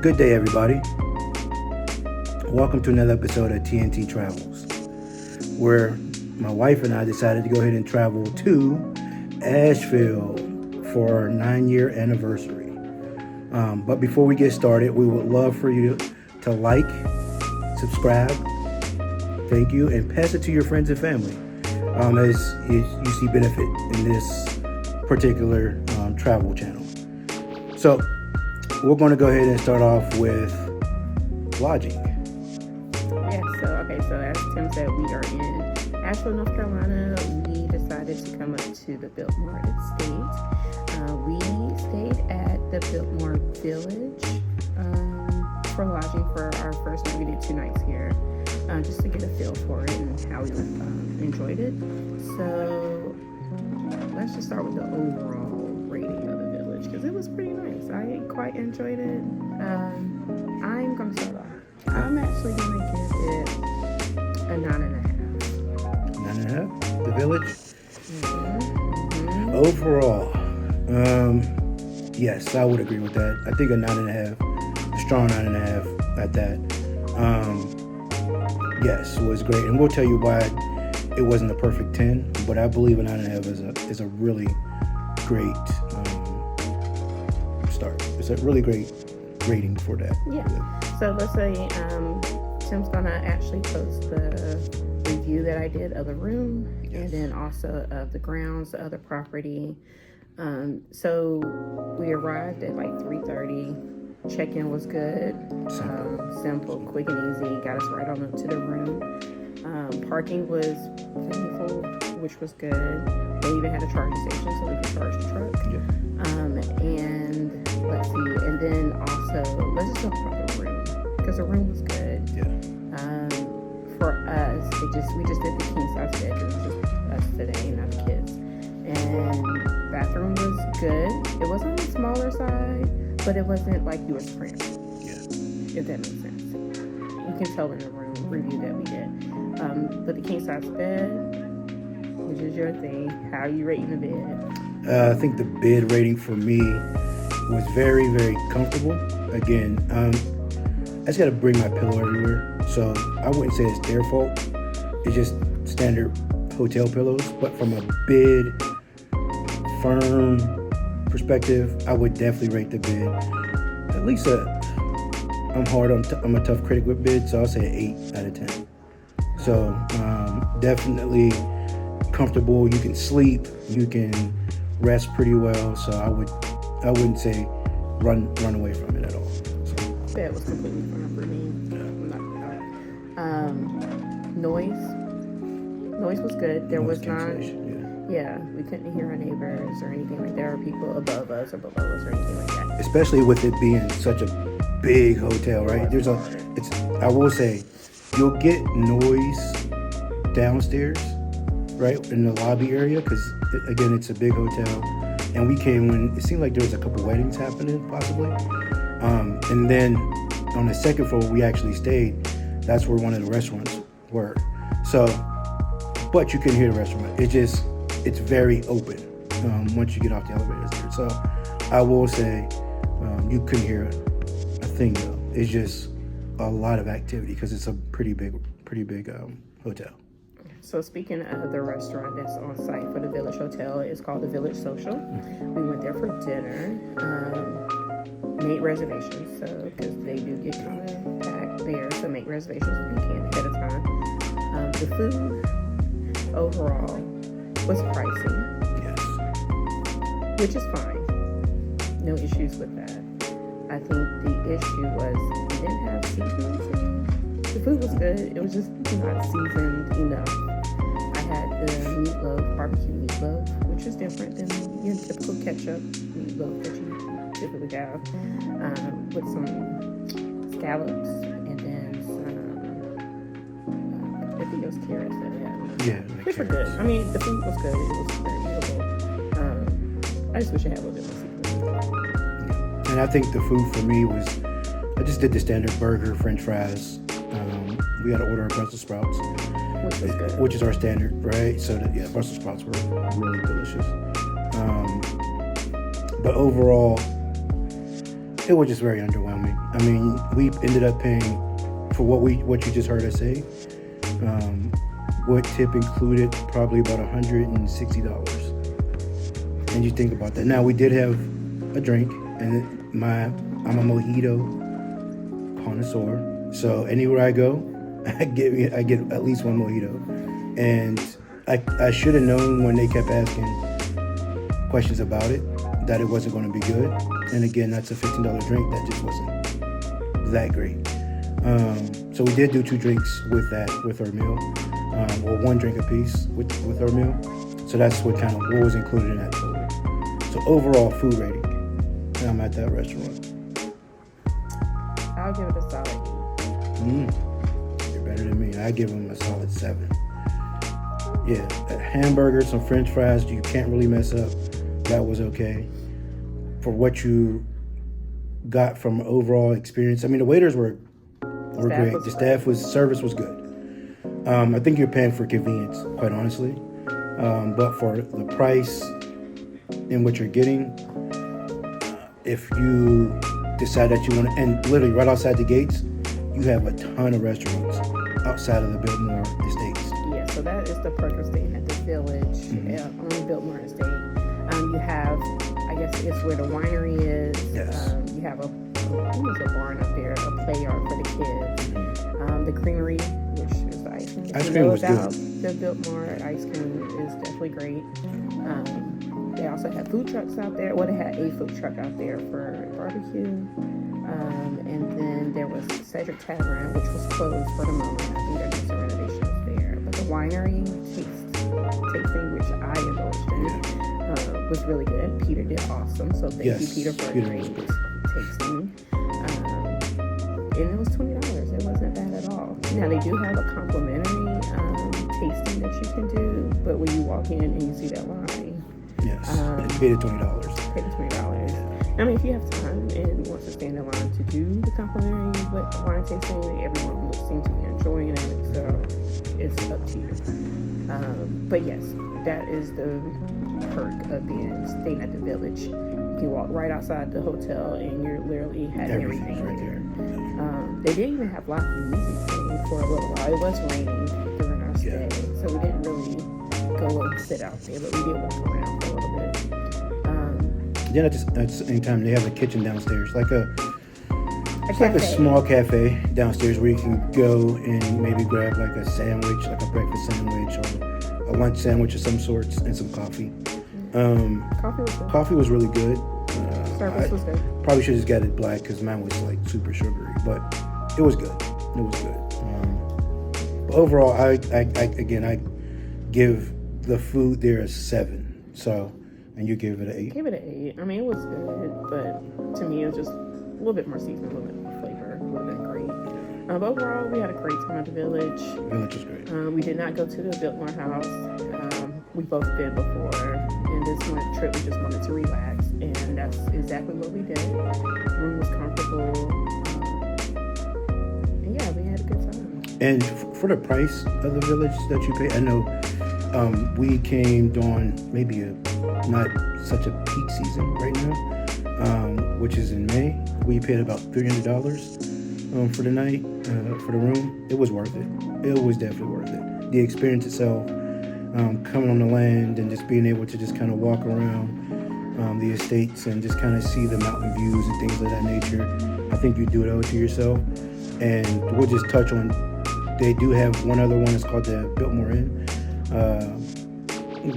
Good day, everybody. Welcome to another episode of TNT Travels, where my wife and I decided to go ahead and travel to Asheville for our 9-year anniversary. But before we get started, we would love for you to like, subscribe, thank you, and pass it to your friends and family as you see benefit in this particular travel channel. So we're going to go ahead and start off with lodging. So as Tim said, we are in Asheville, North Carolina. We decided to come up to the Biltmore Estate. We stayed at the Biltmore Village for lodging for our first night. We did 2 nights here just to get a feel for it and how we enjoyed it. So let's just start with the overall rating of the village because it was pretty nice. I quite enjoyed it. I'm going to start off. I'm actually going to give it a 9.5. 9.5? The village? Mm-hmm. Overall, yes, I would agree with that. I think a 9.5, a strong 9.5 at that. Yes, it was great. And we'll tell you why it wasn't a perfect 10, but I believe a 9.5 is a really great start. It's a really great rating for that. Yeah. So let's say Tim's gonna actually post the review that I did of the room, yes, and then also of the grounds, the other property. So we arrived at like 3:30. Check-in was good, simple, quick and easy. Got us right on up to the room. Parking was plentiful, which was good. They even had a charging station so we could charge the truck. Yeah. And let's see, and then also let's just talk about the room because the room was good. Yeah. For us, we just did the king size bedroom, just us today, not the kids. And bathroom was good. It wasn't on the smaller side, but it wasn't like you were cramped. Yeah. If that makes sense. You can tell in the room review that we did. But the king size bed, which is your thing, how are you rating the bed? I think the bed rating for me was very, very comfortable. Again, I just got to bring my pillow everywhere. So I wouldn't say it's their fault. It's just standard hotel pillows. But from a bed, firm perspective, I would definitely rate the bed. At least I'm a tough critic with beds, so I'll say an 8 out of 10. So definitely comfortable. You can sleep. You can rest pretty well. So I wouldn't say run away from it at all. So. Bed was completely fine for me. I'm not Noise was good. There was not. Yeah, we couldn't hear our neighbors or anything like that, or people above us or below us or anything like that. Especially with it being such a big hotel, right? I will say, you'll get noise downstairs, right, in the lobby area, because again, it's a big hotel. And we came when it seemed like there was a couple weddings happening, possibly. And then on the second floor, we actually stayed. That's where one of the restaurants were. So, but you couldn't hear the restaurant. It's very open once you get off the elevators there. So I will say you couldn't hear a thing though. It's just a lot of activity because it's a pretty big hotel. So speaking of the restaurant that's on site for the Village Hotel, it's called the Village Social. We went there for dinner, made reservations, so because they do get kind of packed there, so make reservations if you can ahead of time. The food overall was pricey, yes, which is fine. No issues with that. I think the issue was we didn't have seasonings. The food was good. It was just not seasoned enough. I had the meatloaf, barbecue meatloaf, which is different than your typical ketchup meatloaf that you typically have, with some scallops and then some, I think it was carrots that we had. Yeah, which were good. I mean, the food was good. It was very eatable. I just wish I had a little bit more seafood. And I think the food for me was, I just did the standard burger, French fries. We got to order Brussels sprouts, which was good. Which is our standard, right? So Brussels sprouts were really delicious. But overall, it was just very underwhelming. I mean, we ended up paying for what you just heard us say. What tip included probably about $160. And you think about that. Now we did have a drink, and I'm a mojito connoisseur. So anywhere I go, I get at least one mojito. And I should have known when they kept asking questions about it that it wasn't going to be good. And again, that's a $15 drink that just wasn't that great. So we did do 2 drinks with our meal, or 1 drink apiece with our meal. So that's what was included in that total. So overall food rating, and I'm at that restaurant. I'll give it a solid 8. You're better than me. I give them a solid 7. Yeah, a hamburger, some French fries, you can't really mess up. That was okay. For what you got from overall experience, I mean, the waiters were great. The service was good. I think you're paying for convenience, quite honestly. But for the price and what you're getting, if you decide that you want to, and literally right outside the gates, you have a ton of restaurants outside of the Biltmore Estates. Yeah, so that is the perk of staying at the Village on Biltmore Estate. You have, I guess it's where the winery is. Yes. You have a barn up there, a play yard for the kids. The creamery, which is the ice cream. Ice cream was good. The Biltmore ice cream is definitely great. They also had food trucks out there. Well, they had a food truck out there for barbecue. And then there was Cedric Tavern, which was closed for the moment. I think they're doing some renovations there. But the winery tasting, which I indulged in, was really good. Peter did awesome. So thank you, Peter, for a great tasting. And it was $20. It wasn't bad at all. Now, they do have a complimentary tasting that you can do. But when you walk in and you see that line, yes, paid $20. Paid $20. I mean, if you have time and want to stand in line to do the complimentary wine tasting, everyone will seem to be enjoying it, so it's up to you. But yes, that is the perk of staying at the Village. You can walk right outside the hotel, and you're literally having everything right there. They didn't even have live music playing for a little while. It was raining during our stay, so we didn't really go and sit out there, but we did walk around for a little bit. Then at the same time, they have a kitchen downstairs, like a small cafe downstairs where you can go and maybe grab like a sandwich, like a breakfast sandwich or a lunch sandwich of some sorts, and some coffee. Coffee was really good. Service was good. Probably should have just got it black because mine was like super sugary, but it was good. But overall, I give the food there a 7. So. And you gave it an 8? Give it an 8. I mean, it was good, but to me, it was just a little bit more seasoned, a little bit more flavor. It would have been great. But overall, we had a great time at the Village. The Village was great. We did not go to the Biltmore house. We both been before, and this trip we just wanted to relax, and that's exactly what we did. The room was comfortable, and yeah, we had a good time. And for the price of the Village that you pay, I know we came during maybe not such a peak season right now, which is in May. We paid about $300 for the night, for the room. It was worth it. It was definitely worth it. The experience itself, coming on the land and just being able to just kind of walk around the estates and just kind of see the mountain views and things of that nature. I think you do it all to yourself. And we'll just touch on, they do have one other one. It's called the Biltmore Inn.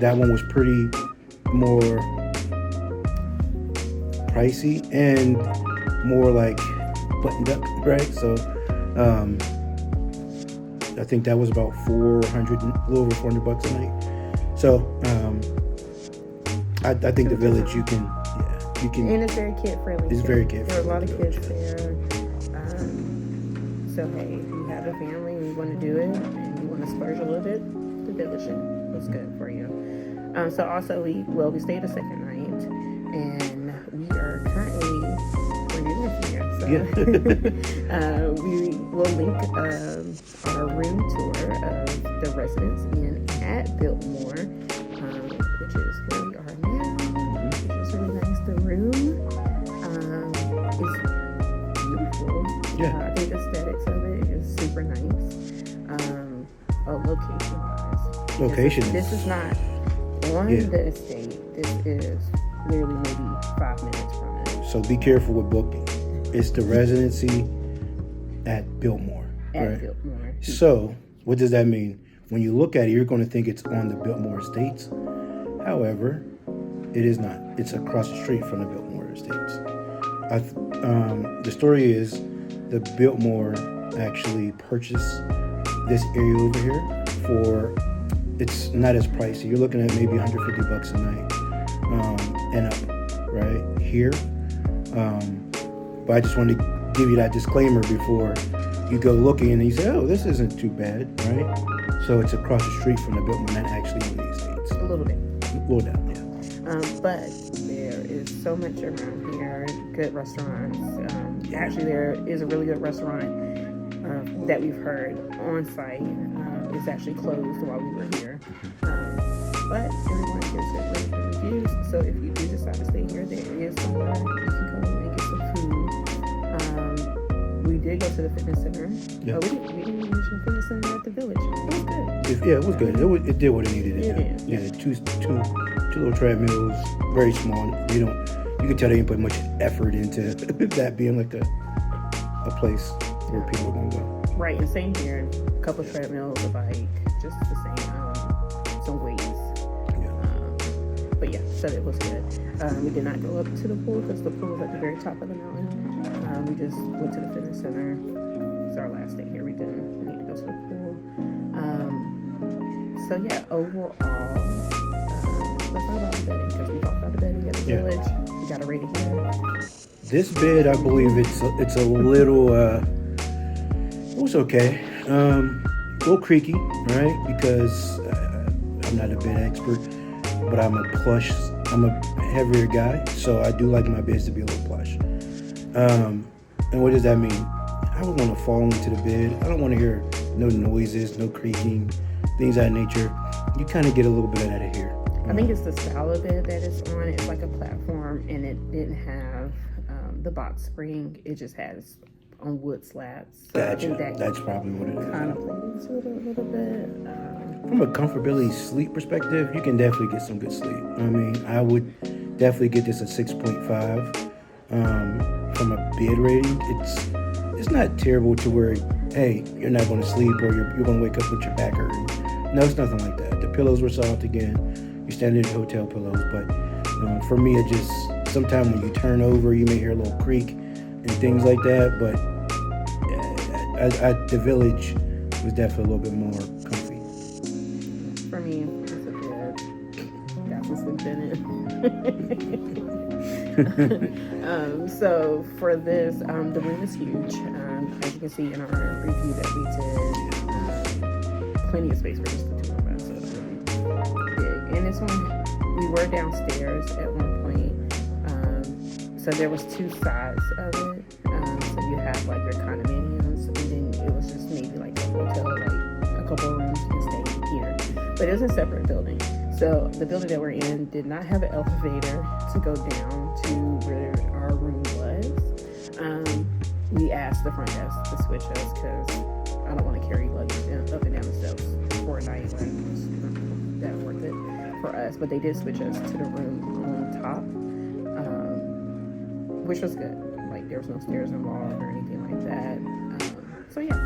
That one was pretty more pricey and more like buttoned up, right? So I think that was about a little over $400 a night. So I think the Village you can, and it's very kid friendly. It's very kid friendly. There are a lot of kids there. So hey, if you have a family and you want to do it and you want to splurge a little bit, the Village was good for you. So also we stayed a second night, and we are currently renewing here. So we will link our room tour of the Residency at Biltmore, which is where we are now, which is really nice. The room is super nice. Location wise. Location. This is not on the estate. This is literally maybe 5 minutes from it. So be careful with booking. It's the Residency at Biltmore. At Biltmore. So what does that mean? When you look at it, you're going to think it's on the Biltmore Estates. However, it is not. It's across the street from the Biltmore Estates. The story is the Biltmore actually purchased this area over here for, it's not as pricey. You're looking at maybe $150 a night and up right here. But I just wanted to give you that disclaimer before you go looking and you say, oh, this isn't too bad, right? So it's across the street from the Biltmore, not actually on the estates. A little bit. A little down, yeah. But there is so much around here. Good restaurants. Actually, there is a really good restaurant that we've heard on site. It's actually closed while we were here. But everyone gives it really good reviews. So if you do decide to stay here, there is somewhere you can go and get some food. We did go to the fitness center. Yeah. We didn't mention the fitness center at the village. It was good. It was good. It did what it needed to do. Yeah, two little treadmills, very small. You can tell they didn't put much effort into that being like a place where people are gonna go. Right, and same here. A couple of treadmills, a bike, just the same. Some weights. Yeah. But yeah, so it was good. We did not go up to the pool because the pool was at the very top of the mountain. We just went to the fitness center. It's our last day here. We didn't need to go to the pool. So yeah, overall, let's talk about the bedding because we talked about the bedding at the village. We got it rated here. This bed, I believe it's a little. It was okay. A little creaky, right? Because I'm not a bed expert, but I'm a heavier guy, so I do like my beds to be a little plush. And what does that mean? I don't want to fall into the bed. I don't want to hear no noises, no creaking, things of that nature. You kind of get a little bit of that here. I think it's the style of bed that it's on. It's like a platform, and it didn't have the box spring. It just has on wood slats. So Gotcha. I think That's probably what it is. kind of played into it a little bit. From a comfortability sleep perspective, you can definitely get some good sleep. I mean, I would definitely get this a 6.5. From a bed rating, it's not terrible to where, hey, you're not going to sleep or you're going to wake up with your back hurting. No, it's nothing like that. The pillows were soft again. Your standard hotel pillows, but for me, it just sometimes when you turn over, you may hear a little creak and things like that. But the village was definitely a little bit more comfy. For me, it's a bed. Got some sleep in it. So for this, the room is huge. As you can see in our review that we did, plenty of space for just the two of us. So it's really big. And this one, we were downstairs at one point. So there was two sides of it. So you have like your condominiums, and then it was just maybe like a hotel, like a couple of rooms you can stay here. But it was a separate building. So the building that we're in did not have an elevator to go down to where our room was. We asked the front desk to switch us because I don't want to carry luggage up and down the steps for a night. Like, it's not that worth it for us. But they did switch us to the room on top, which was good. Like, there was no stairs involved or anything like that. So yeah.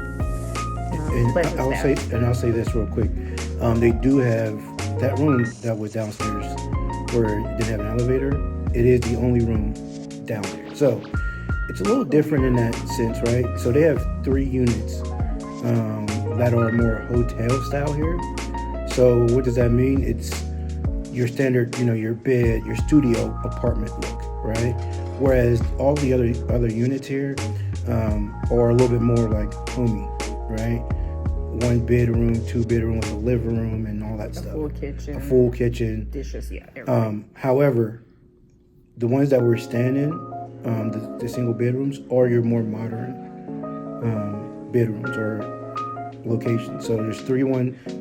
I'll say this real quick. They do have that room that was downstairs where it didn't have an elevator. It is the only room down there. So it's a little different in that sense, right? So they have 3 units that are more hotel style here. So what does that mean? It's your standard, your bed, your studio apartment look, right? Whereas all the other units here are a little bit more like homey, right? 1 bedroom, 2 bedroom with a living room and all that stuff. A full kitchen. Dishes, yeah. Everything. However, the ones that we're staying in, the single bedrooms, are your more modern bedrooms or locations. So there's 3 of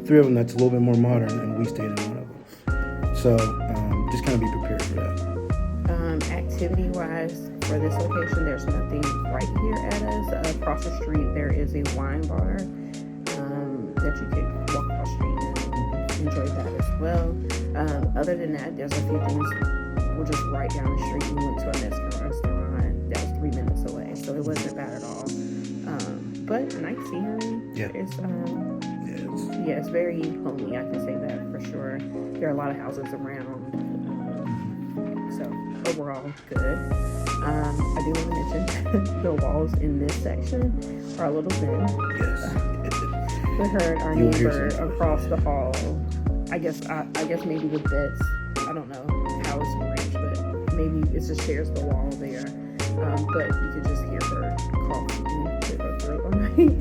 them that's a little bit more modern, and we stayed in one of them. So just kind of be prepared for that. Activity-wise, for this location, there's nothing right here at us. Across the street, there is a wine bar that you could walk across the street and enjoy that as well. Other than that, there's a few things. We're just right down the street. We went to a Mexican restaurant that was 3 minutes away, so it wasn't bad at all. But nice scenery. Yeah. It's very homey. I can say that for sure. There are a lot of houses around. So overall, good. I do want to mention the walls in this section are a little thin. Yes. We heard our neighbor across the hall. I guess maybe the beds. I don't know how it's arranged, but maybe it just shares the wall there. But you could just hear her coughing and clear her throat all night,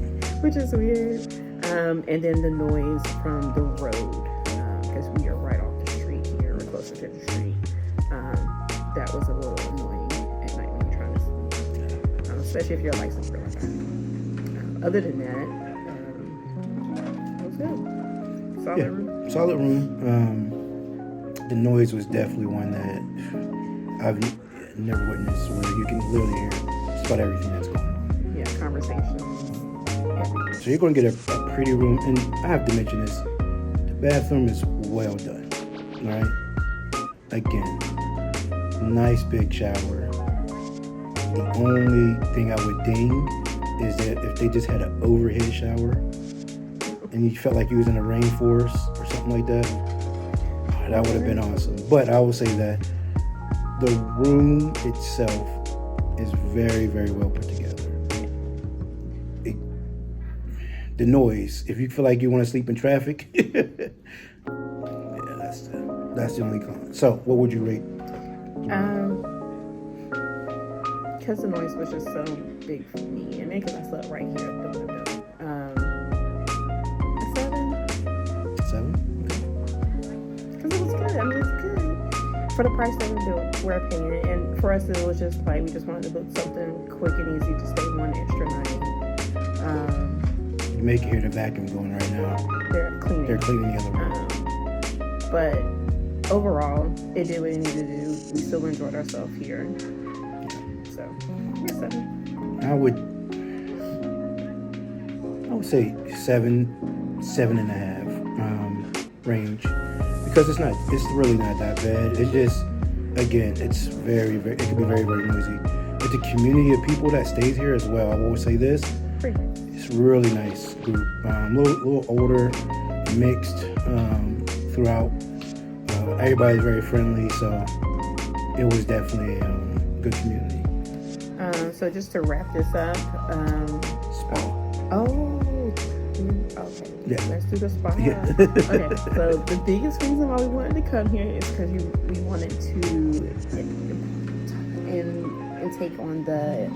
which is weird. And then the noise from the road, because we are right off the street here, we're closer to the street. That was a little annoying at night when you're trying to sleep, especially if you're a light sleeper like that. Other than that, it was good. Solid room. Solid room. The noise was definitely one that I've never witnessed, where you can literally hear just about everything that's going on. Yeah, conversations. Everything. So you're going to get a pretty room, and I have to mention this: the bathroom is well done. Right? Again, nice big shower. The only thing I would ding is that if they just had an overhead shower, and you felt like you was in a rainforest or something like that, that would have been awesome. But I will say that the room itself is very, very well put together. The noise, if you feel like you want to sleep in traffic, yeah, that's the only con. So, what would you rate? Because the noise was just so big for me, and maybe because I slept right here at the window. A 7. 7? Because it was good. I mean, it's good for the price that we're paying, and for us, it was just like we just wanted to book something quick and easy to stay one extra night. You make it hear the vacuum going right now. They're cleaning the other room. But overall, it did what it needed to do. We still enjoyed ourselves here. So, yeah, 7. I would say 7.5 range, because it's really not that bad. It's just, again, it's very, very, it can be very, very noisy. But the community of people that stays here as well, I will say this, it's really nice group. Little older, mixed throughout. Everybody's very friendly, so it was definitely a good community. So just to wrap this up, Spa. Okay. Yeah. Let's do the spa. Yeah. Okay. So the biggest reason why we wanted to come here is because we wanted to and take on the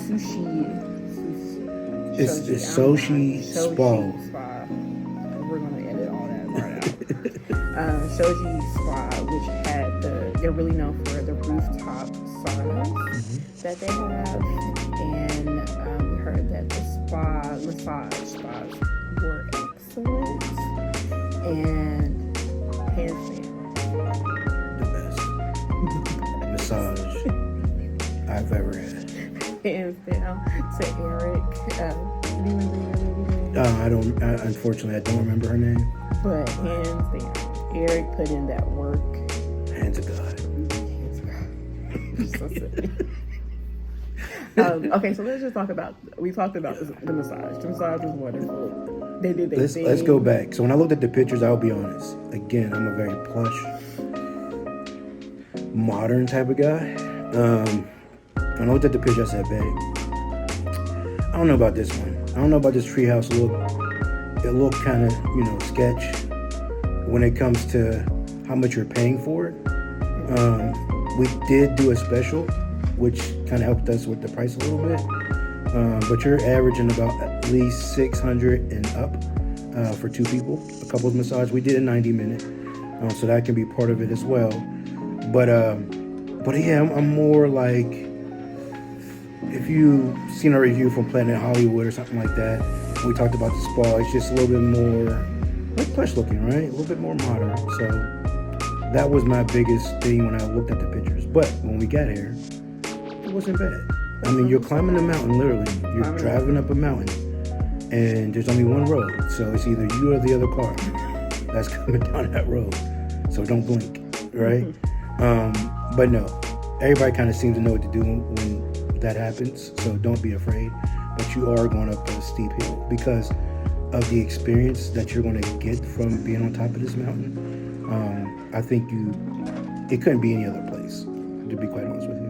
sushi. It's Shoji Spa. We're gonna edit all that right out. Shoji Spa, which had they're really known for the rooftop saunas that they have, and we heard that the massage spas were excellent, and hands down, the best massage I've ever had. Hands down to Eric. Do you remember I don't. Unfortunately, I don't remember her name. But hands down, Eric put in that work. Hands of God. Hands of God. You're so silly. Okay, so let's just talk about. We talked about the massage. The massage was wonderful. They did their thing. Let's go back. So when I looked at the pictures, I'll be honest. Again, I'm a very plush, modern type of guy. When I looked at the picture, I said, babe, I don't know about this one. I don't know about this treehouse look. It looked kind of, sketch when it comes to how much you're paying for it. We did do a special, which kind of helped us with the price a little bit. But you're averaging about at least $600 and up for 2 people. A couples massage. We did a 90-minute, so that can be part of it as well. But yeah, I'm more like, if you've seen a review from Planet Hollywood or something like that, we talked about the spa, it's just a little bit more like plush looking, right? A little bit more modern. So that was my biggest thing when I looked at the pictures. But when we got here, it wasn't bad. I mean, you're climbing a mountain, literally. You're driving up a mountain, and there's only one road. So it's either you or the other car that's coming down that road. So don't blink, right? But no, everybody kind of seems to know what to do when that happens. So don't be afraid. But you are going up a steep hill because of the experience that you're going to get from being on top of this mountain. I think it couldn't be any other place, to be quite honest with you.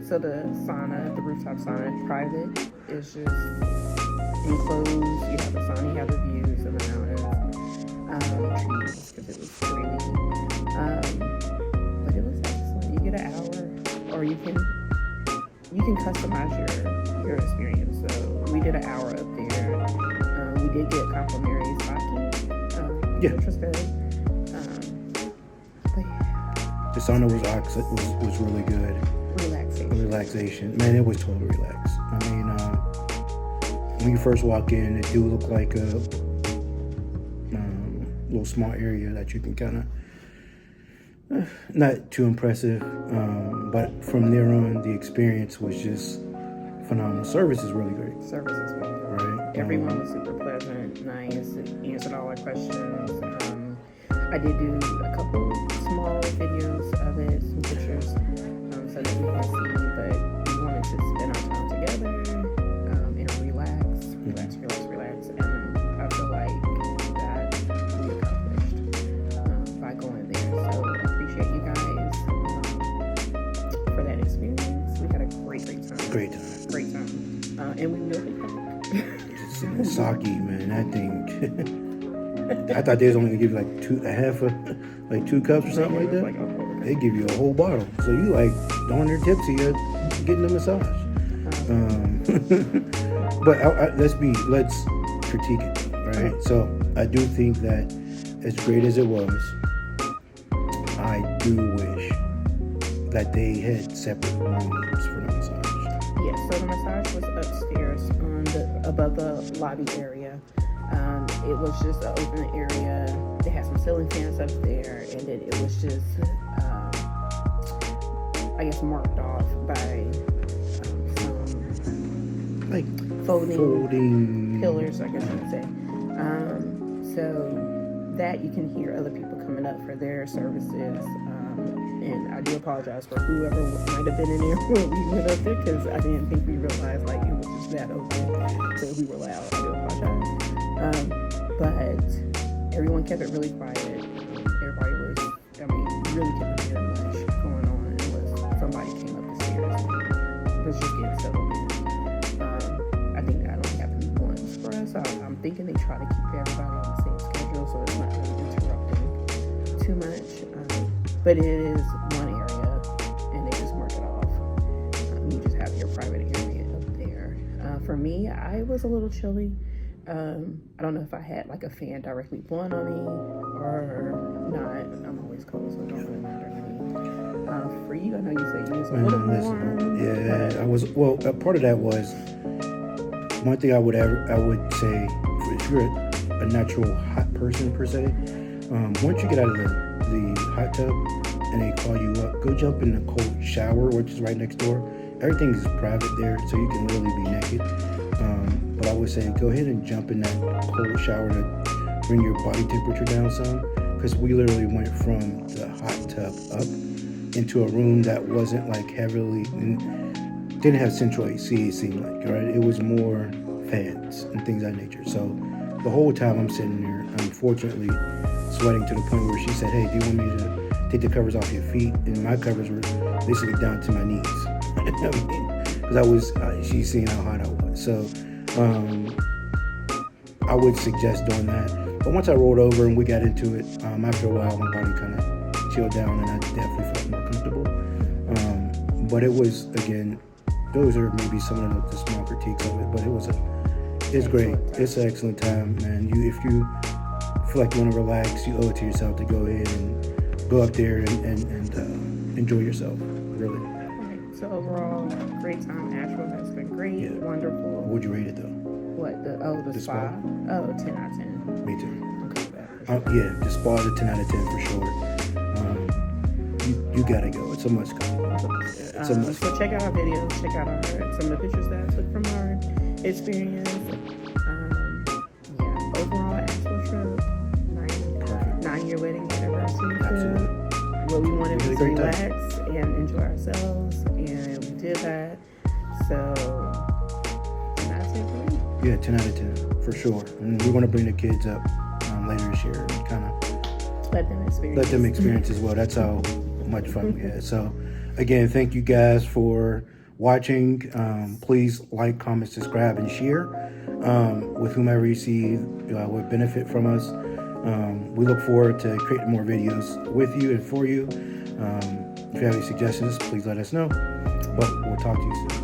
So the sauna, the rooftop sauna, private, is just enclosed. You have the sauna, you have the views of the mountains, trees, because it was really, but it was excellent. You get an hour, or you can customize your experience. So we did an hour up there. We did get complimentary sake, which was good. But yeah. The sauna was really good. Relaxation. Man, it was totally relaxed. I mean, when you first walk in, it do look like a little small area that you can kind of, not too impressive, but from there on, the experience was just phenomenal. Service is really great. Service is really good. Right. Everyone was super pleasant, nice, answered all our questions. I did do a couple small videos of it, some pictures, so that we can see, but we wanted to spend our time together and relax, and I feel like that we accomplished by going there. So I appreciate you guys for that experience. We had a great time. And we will be back. Sake, man, that thing. I thought they was only gonna give you like 2 cups or something like that. They give you a whole bottle, so you like darn near tipsy getting a massage. But let's critique it, right? So I do think that as great as it was, I do wish that they had separate rooms for the massage. Yes, so the massage was upstairs above the lobby area. It was just an open area. They had some ceiling fans up there, and then it was just, I guess, marked off by some like folding pillars, I guess you would say. So that you can hear other people coming up for their services. And I do apologize for whoever might have been in there when we went up there, because I didn't think we realized like it was just that open, so we were loud. I do apologize. But everyone kept it really quiet. Everybody was, really couldn't hear much going on unless somebody came up the stairs and was just getting settled in. I think that only happened once for us. I'm thinking they try to keep everybody on the same schedule, so it's not really interrupting too much. But it is one area, and they just mark it off. You just have your private area up there. For me, I was a little chilly. I don't know if I had like a fan directly blowing on me or not. I'm always cold, so it don't really matter to me. For you, I know you said you was a little warm. Yeah, I was. Well, a part of that was one thing I would say, if you're a natural hot person per se, once you get out of the hot tub and they call you up, go jump in the cold shower, which is right next door. Everything is private there, so you can literally be naked. But I would say go ahead and jump in that cold shower to bring your body temperature down some, because we literally went from the hot tub up into a room that wasn't like heavily, didn't have central AC, it seemed like, right? It was more fans and things of that nature. So the whole time I'm sitting there, unfortunately, sweating to the point where she said, "Hey, do you want me to take the covers off your feet?" And my covers were basically down to my knees. Because she's seen how hot I was. So I would suggest doing that. But once I rolled over and we got into it, after a while, my body kind of chilled down and I definitely felt more comfortable. But it was, again, those are maybe some of the small critiques of it, but it's great. It's an excellent time, man. If you feel like you want to relax, you owe it to yourself to go ahead and go up there and enjoy yourself, really. So overall, great time. Asheville has been great, wonderful. What would you rate it though? What, the spa? Oh, 10 out of 10. Me too. Okay, yeah, the spa is a 10 out of 10 for sure. You gotta go. It's a must go. So much. So check out our videos, check out some of the pictures that I took from our experience. Yeah, overall Asheville trip, 9-year wedding anniversary trip. Where we wanted to relax and enjoy ourselves, and we did that. So, that's it for me. Yeah, 10 out of 10 for sure. And we want to bring the kids up later this year and kind of let them experience as well. That's how much fun we had. So, again, thank you guys for watching. Please like, comment, subscribe, and share with whomever you see would benefit from us. We look forward to creating more videos with you and for you. If you have any suggestions, please let us know. But we'll talk to you soon.